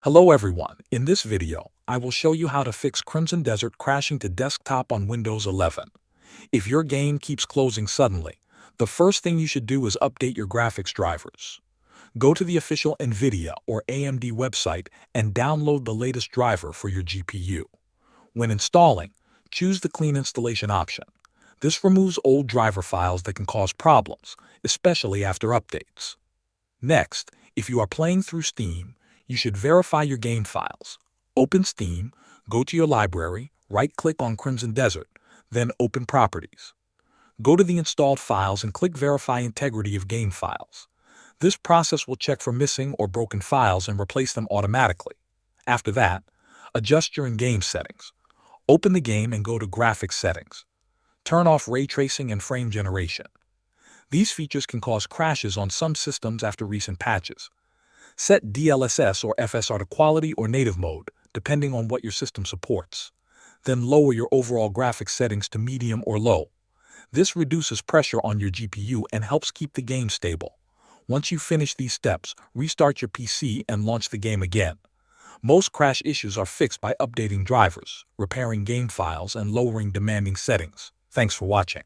Hello everyone, in this video, I will show you how to fix Crimson Desert crashing to desktop on Windows 11. If your game keeps closing suddenly, the first thing you should do is update your graphics drivers. Go to the official NVIDIA or AMD website and download the latest driver for your GPU. When installing, choose the Clean Installation option. This removes old driver files that can cause problems, especially after updates. Next, if you are playing through Steam, you should verify your game files. Open Steam, go to your library, right-click on Crimson Desert, then Open Properties. Go to the installed files and click Verify Integrity of Game Files. This process will check for missing or broken files and replace them automatically. After that, adjust your in-game settings. Open the game and go to Graphics Settings. Turn off ray tracing and frame generation. These features can cause crashes on some systems after recent patches. Set DLSS or FSR to quality or native mode, depending on what your system supports. Then lower your overall graphics settings to medium or low. This reduces pressure on your GPU and helps keep the game stable. Once you finish these steps, restart your PC and launch the game again. Most crash issues are fixed by updating drivers, repairing game files, and lowering demanding settings. Thanks for watching.